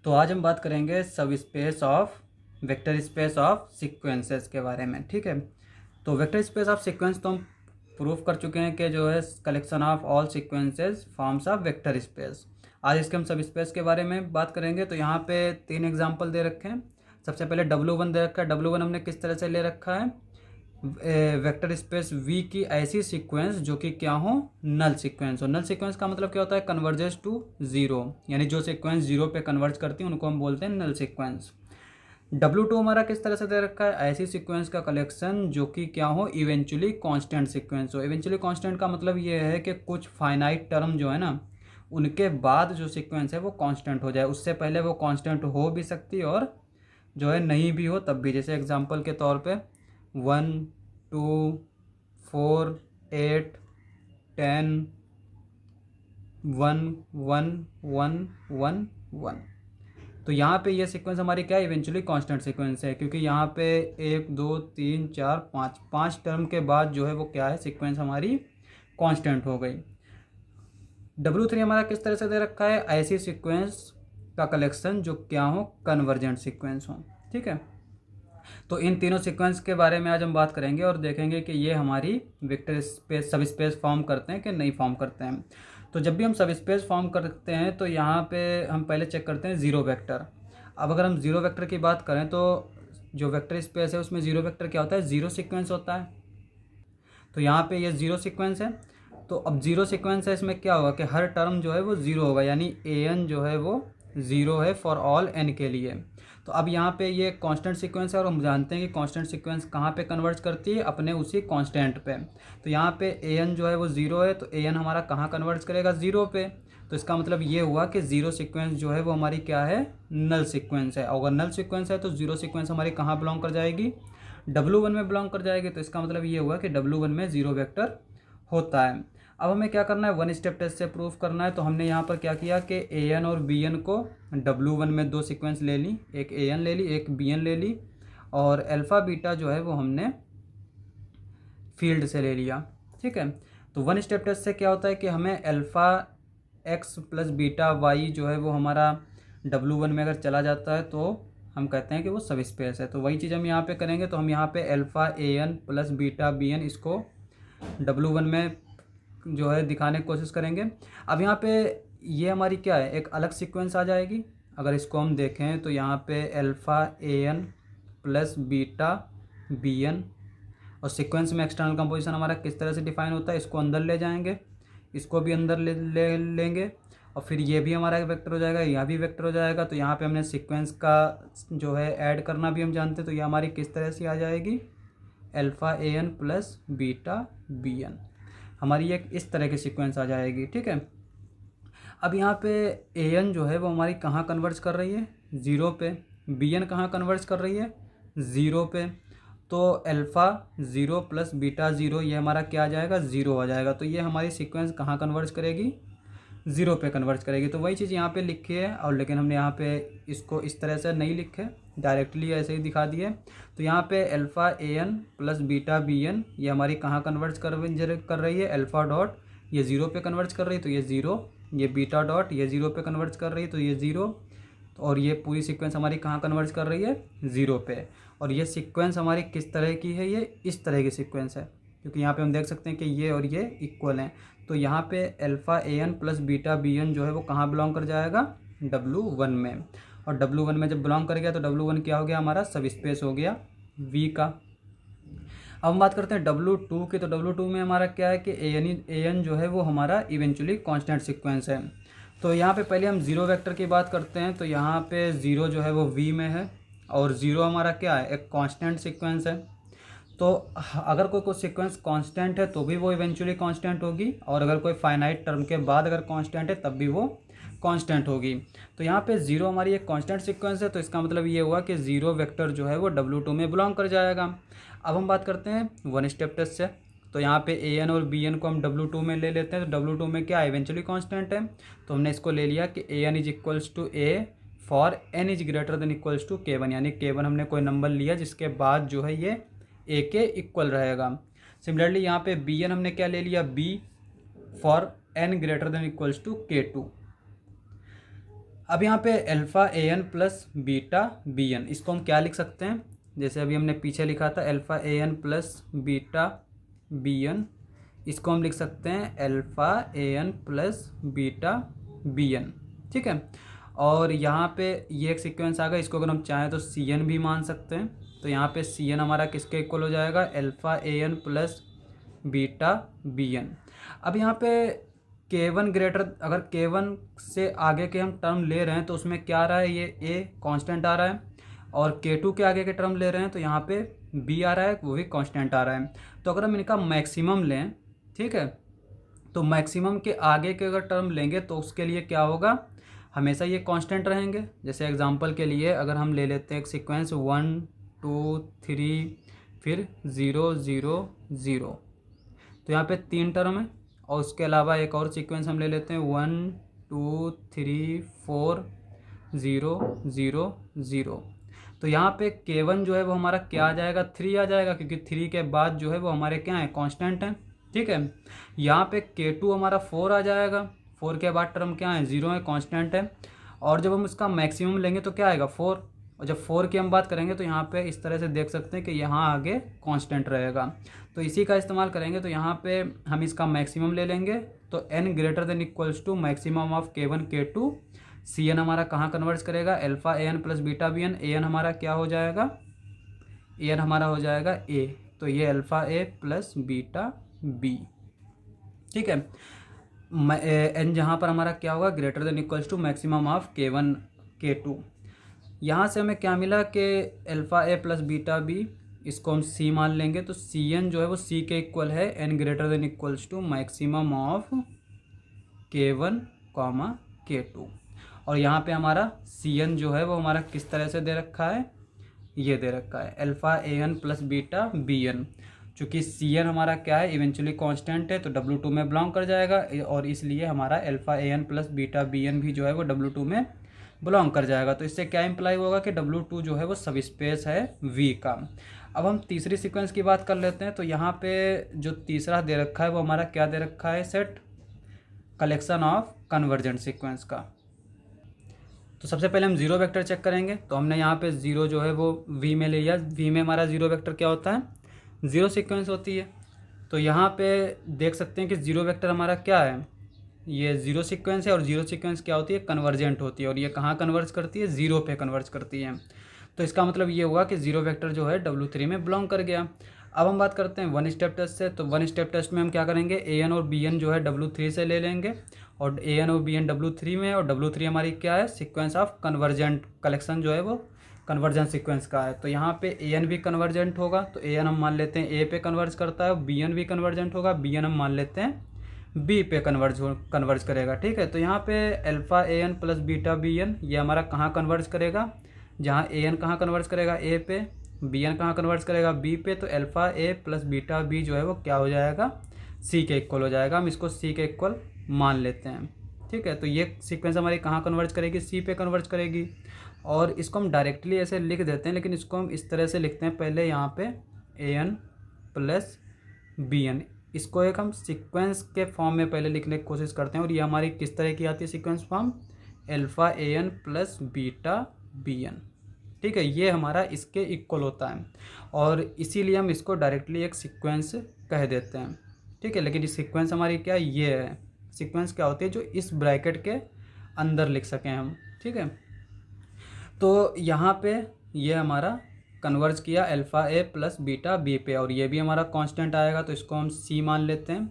तो आज हम बात करेंगे सब space of vector space of sequences के बारे में। ठीक है, तो वेक्टर स्पेस ऑफ सीक्वेंस तो हम प्रूफ कर चुके हैं कि जो है collection of all sequences forms of vector space. आज इसके हम सब स्पेस के बारे में बात करेंगे। तो यहाँ पे 3 एग्जांपल दे रखे हैं। सबसे पहले W1 दे रखा है। W1 हमने किस तरह से ले रखा है, वेक्टर स्पेस V की ऐसी सीक्वेंस जो कि क्या हो, नल सीक्वेंस हो। नल सीक्वेंस का मतलब क्या होता है, कन्वर्जेस टू जीरो, यानी जो सीक्वेंस जीरो पे कन्वर्ज करती है उनको हम बोलते हैं नल सीक्वेंस। W2 हमारा किस तरह से दे रखा है, ऐसी सीक्वेंस का कलेक्शन जो कि क्या हो, इवेंचुअली कांस्टेंट सीक्वेंस हो। इवेंचुअली कांस्टेंट का मतलब ये है कि कुछ फाइनाइट टर्म जो है ना, उनके बाद जो सीक्वेंस है वो कांस्टेंट हो जाए। उससे पहले वो कांस्टेंट हो भी सकती है और जो है नहीं भी हो तब भी। जैसे एग्जांपल के तौर पे 1, 2, 4, 8, 10, 1, 1, 1, 1, 1। तो यहाँ पे ये सीक्वेंस हमारी क्या है, इवेंचुअली कांस्टेंट सीक्वेंस है, क्योंकि यहाँ पे 1, 2, 3, 4, 5 टर्म के बाद जो है वो क्या है, सीक्वेंस हमारी कांस्टेंट हो गई। W3 हमारा किस तरह से दे रखा है, ऐसी सीक्वेंस का कलेक्शन जो क्या हो, कन्वर्जेंट सीक्वेंस हो। ठीक है, तो इन तीनों सीक्वेंस के बारे में आज हम बात करेंगे और देखेंगे कि ये हमारी वेक्टर स्पेस सब स्पेस फॉर्म करते हैं कि नहीं फॉर्म करते हैं। तो जब भी हम सब स्पेस फॉर्म करते हैं तो यहाँ पे हम पहले चेक करते हैं जीरो वेक्टर। अब अगर हम जीरो वेक्टर की बात करें तो जो वेक्टर स्पेस है उसमें जीरो वेक्टर क्या होता है, जीरो सीक्वेंस होता है। तो यहाँ पे ये जीरो सीक्वेंस है। तो अब जीरो सीक्वेंस है, इसमें क्या होगा कि हर टर्म जो है वो जीरो होगा, यानी an जो है वो जीरो है फॉर ऑल n के लिए। तो अब यहाँ पे ये कांस्टेंट सीक्वेंस है और हम जानते हैं कि कांस्टेंट सीक्वेंस कहाँ पे कन्वर्ट करती है, अपने उसी कांस्टेंट पे। तो यहाँ पे an जो है वो जीरो है, तो an हमारा कहाँ कन्वर्ट करेगा, जीरो पे। तो इसका मतलब ये हुआ कि जीरो सीक्वेंस जो है वो हमारी क्या है, नल सीक्वेंस है। अगर नल सीक्वेंस है तो जीरो सीक्वेंस हमारी कहाँ बिलोंग कर जाएगी, W1 में बिलोंग कर जाएगी। तो इसका मतलब ये हुआ कि W1 में जीरो वेक्टर होता है। अब हमें क्या करना है, वन स्टेप टेस्ट से प्रूफ करना है। तो हमने यहाँ पर क्या किया कि an और bn को W1 में दो सीक्वेंस ले ली, एक an ले ली, एक bn ले ली, और अल्फ़ा बीटा जो है वो हमने फील्ड से ले लिया। ठीक है, तो वन स्टेप टेस्ट से क्या होता है कि हमें alpha x plus beta y जो है वो हमारा W1 में अगर चला जाता है तो हम कहते हैं कि वो सब स्पेस है। तो वही चीज़ हम यहाँ पे करेंगे। तो हम यहाँ पे alpha an plus beta bn इसको W1 में जो है दिखाने की कोशिश करेंगे। अब यहाँ पे ये हमारी क्या है, एक अलग सीक्वेंस आ जाएगी। अगर इसको हम देखें तो यहाँ पे alpha an plus beta bn, और सीक्वेंस में एक्सटर्नल कंपोजिशन हमारा किस तरह से डिफाइन होता है, इसको अंदर ले जाएंगे, इसको भी अंदर ले लेंगे, और फिर ये भी हमारा एक वेक्टर हो जाएगा, यहाँ भी वेक्टर हो जाएगा। तो यहाँ पे हमने सीक्वेंस का जो है ऐड करना भी हम जानते हैं। तो ये हमारी किस तरह से आ जाएगी, alpha an plus beta bn, हमारी एक इस तरह की सीक्वेंस आ जाएगी। ठीक है, अब यहाँ पे an जो है वो हमारी कहाँ कन्वर्ज कर रही है, ज़ीरो पे। bn कहाँ कन्वर्ज कर रही है, ज़ीरो पे। तो alpha zero plus beta zero, ये हमारा क्या आ जाएगा, ज़ीरो आ जाएगा। तो ये हमारी सीक्वेंस कहाँ कन्वर्ज करेगी, ज़ीरो पे कन्वर्ज करेगी। तो वही चीज़ यहाँ पे लिखी है, और लेकिन हमने यहाँ पे इसको इस तरह से नहीं लिखे, डायरेक्टली ऐसे ही दिखा दिए। तो यहाँ पे alpha an plus beta bn ये हमारी कहाँ कन्वर्ज कर रही है, अल्फ़ा डॉट ये ज़ीरो पे कन्वर्ज कर रही है तो ये ज़ीरो, ये बीटा डॉट ये ज़ीरो पे कन्वर्ज कर रही है तो ये ज़ीरो, और ये पूरी सीक्वेंस हमारी कहाँ कन्वर्ज कर रही है, ज़ीरो पे। और ये सीक्वेंस हमारी किस तरह की है, ये इस तरह की सीक्वेंस है, क्योंकि यहाँ पे हम देख सकते हैं कि ये और ये इक्वल हैं। तो यहाँ पे alpha an plus beta bn जो है वो कहाँ बिलोंग कर जाएगा, W1 में। और W1 में जब बिलोंग कर गया तो W1 क्या हो गया, हमारा सब स्पेस हो गया V का। अब हम बात करते हैं W2 की। तो W2 में हमारा क्या है कि an जो है वो हमारा इवेंचुअली कांस्टेंट सीक्वेंस है। तो यहाँ पे पहले हम जीरो वेक्टर की बात करते हैं। तो यहाँ पे ज़ीरो जो है वो V में है, और ज़ीरो हमारा क्या है, एक कांस्टेंट सीक्वेंस है। तो अगर कोई सीक्वेंस कांस्टेंट है तो भी वो इवेंचुअली कांस्टेंट होगी, और अगर कोई फाइनाइट टर्म के बाद अगर कांस्टेंट है तब भी वो कांस्टेंट होगी। तो यहाँ पे ज़ीरो हमारी एक कांस्टेंट सीक्वेंस है, तो इसका मतलब ये हुआ कि ज़ीरो वेक्टर जो है वो W2 में बिलोंग कर जाएगा। अब हम बात करते हैं वन स्टेप टेस्ट से। तो यहाँ पे an और bn को हम W2 में ले लेते हैं। तो W2 में क्या इवेंचुअली कांस्टेंट है, तो हमने इसको ले लिया कि an is equals to a for n is greater than equals to k1, यानी k1 हमने कोई नंबर लिया जिसके बाद जो है ये a के इक्वल रहेगा। सिमिलरली यहाँ पे bn हमने क्या ले लिया, b for n greater than equals to k2। अब यहाँ पे alpha a n plus beta b n, इसको हम क्या लिख सकते हैं, जैसे अभी हमने पीछे लिखा था alpha a n plus beta b n, इसको हम लिख सकते हैं alpha a n plus beta b n. ठीक है, और यहाँ पे ये एक सीक्वेंस आ गया, इसको अगर हम चाहें तो सी एन भी मान सकते हैं। तो यहाँ पे सी एन हमारा किसके इक्वल हो जाएगा, alpha a n plus beta b n. अब यहाँ पे K1 ग्रेटर, अगर K1 से आगे के हम टर्म ले रहे हैं तो उसमें क्या आ रहा है, ये A कांस्टेंट आ रहा है, और K2 के आगे के टर्म ले रहे हैं तो यहाँ पे B आ रहा है, वो भी कांस्टेंट आ रहा है। तो अगर हम इनका मैक्सिमम लें, ठीक है, तो मैक्सिमम के आगे के अगर टर्म लेंगे तो उसके लिए क्या होगा, हमेशा ये कांस्टेंट रहेंगे। जैसे एग्जांपल के लिए अगर हम ले लेते हैं एक सीक्वेंस 1 2 3 फिर 0 0 0, तो यहाँ पे 3 टर्म है, और उसके अलावा एक और सीक्वेंस हम ले लेते हैं 1 2 3 4 0 0 0। तो यहाँ पे K1 जो है वो हमारा क्या आ जाएगा, 3 आ जाएगा, क्योंकि 3 के बाद जो है वो हमारे क्या है, कांस्टेंट हैं। ठीक है, यहाँ पे K2 हमारा 4 आ जाएगा, 4 के बाद टर्म क्या है, 0 है, कांस्टेंट है। और जब हम इसका मैक्सिमम लेंगे तो क्या आएगा, 4, और जब 4 की हम बात करेंगे तो यहाँ पे इस तरह से देख सकते हैं कि यहाँ आगे कांस्टेंट रहेगा। तो इसी का इस्तेमाल करेंगे, तो यहाँ पे हम इसका मैक्सिमम ले लेंगे, तो n greater than equals to maximum of K1 K2, c n हमारा कहाँ कन्वर्ट करेगा, alpha a n plus beta b n, a n हमारा क्या हो जाएगा, ए एन हमारा हो जाएगा ए, तो ये alpha a plus beta b. ठीक है, एन जहाँ पर हमारा क्या होगा, greater than equals to maximum of K1 K2। यहाँ से हमें क्या मिला कि alpha a plus beta b, इसको हम सी मान लेंगे, तो सी एन जो है वो सी के इक्वल है, N greater than equals to maximum of K1 K2। और यहाँ पे हमारा सी एन जो है वो हमारा किस तरह से दे रखा है, ये दे रखा है alpha a n plus beta b n. चूँकि सी एन हमारा क्या है, इवेंचुअली कांस्टेंट है, तो W2 में बिलोंग कर जाएगा, और इसलिए हमारा alpha a n plus beta b n भी जो है वो W2 में बिलोंग कर जाएगा। तो इससे क्या इम्प्लाई होगा कि W2 जो है वो सब स्पेस है V का। अब हम तीसरी सीक्वेंस की बात कर लेते हैं। तो यहाँ पे जो तीसरा दे रखा है वो हमारा क्या दे रखा है, set collection of convergent sequence का। तो सबसे पहले हम जीरो वेक्टर चेक करेंगे। तो हमने यहाँ पे जीरो जो है वो V में ले लिया। V में हमारा जीरो वेक्टर क्या होता है, जीरो सीक्वेंस होती है। तो यहाँ पे देख सकते हैं कि जीरो वेक्टर हमारा क्या है, ये जीरो सीक्वेंस है, और जीरो सीक्वेंस क्या होती है, कन्वर्जेंट होती है, और ये कहाँ कन्वर्ज करती है, जीरो पे कन्वर्ज करती है। तो इसका मतलब ये हुआ कि जीरो वेक्टर जो है W3 में बिलोंग कर गया। अब हम बात करते हैं वन स्टेप टेस्ट से। तो वन स्टेप टेस्ट में हम क्या करेंगे, AN और BN जो है W3 से ले लेंगे, और AN और BN W3 में, और W3 हमारी क्या है, सीक्वेंस ऑफ कन्वर्जेंट कलेक्शन जो है वो कन्वर्जेंट सीक्वेंस का है। तो यहाँ पे AN भी कन्वर्जेंट होगा, तो AN हम मान लेते हैं A पे कन्वर्ज करता है, BN भी कन्वर्जेंट होगा, BN हम मान लेते हैं B पे कन्वर्ज करेगा। ठीक है, तो यहाँ पे alpha AN plus beta BN ये हमारा कहाँ कन्वर्ज करेगा, जहाँ AN कहाँ कन्वर्ज करेगा, A पे, BN कहाँ कन्वर्ज करेगा, B पे, तो alpha A plus beta B जो है वो क्या हो जाएगा, C के इक्वल हो जाएगा। हम इसको C के इक्वल मान लेते हैं। ठीक है, तो ये सीक्वेंस हमारी कहाँ कन्वर्ज करेगी, C पे कन्वर्ज करेगी। और इसको हम डायरेक्टली ऐसे लिख देते हैं, लेकिन इसको हम इस तरह से लिखते हैं, पहले यहाँ पे AN प्लस BN, इसको एक हम सीक्वेंस के फॉर्म में पहले लिखने की कोशिश करते हैं। और ये हमारी किस तरह की आती है sequence form, alpha AN plus beta BN। ठीक है, ये हमारा इसके इक्वल होता है, और इसीलिए हम इसको डायरेक्टली एक सीक्वेंस कह देते हैं। ठीक है, लेकिन ये सीक्वेंस हमारी क्या, ये है सीक्वेंस क्या होती है जो इस ब्रैकेट के अंदर लिख सकें हम। ठीक है, तो यहाँ पे ये हमारा कन्वर्ज किया alpha A plus beta B पे, और ये भी हमारा कांस्टेंट आएगा, तो इसको हम C मान लेते हैं।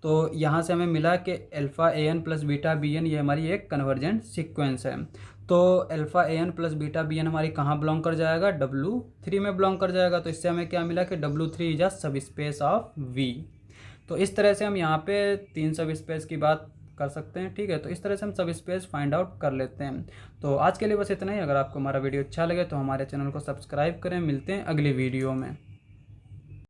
तो यहाँ से हमें मिला कि alpha AN plus beta BN ये हमारी एक कन्वर्जेंट सीक्वेंस है। तो alpha AN plus beta BN हमारी कहाँ बिलोंग कर जाएगा, W3 में बिलोंग कर जाएगा। तो इससे हमें क्या मिला कि W3 इज अ सब स्पेस ऑफ V। तो इस तरह से हम यहाँ पे 3 सब स्पेस की बात कर सकते हैं। ठीक है, तो इस तरह से हम सब स्पेस फाइंड आउट कर लेते हैं। तो आज के लिए बस इतना ही। अगर आपको हमारा वीडियो अच्छा लगे तो हमारे चैनल को सब्सक्राइब करें। मिलते हैं अगली वीडियो में।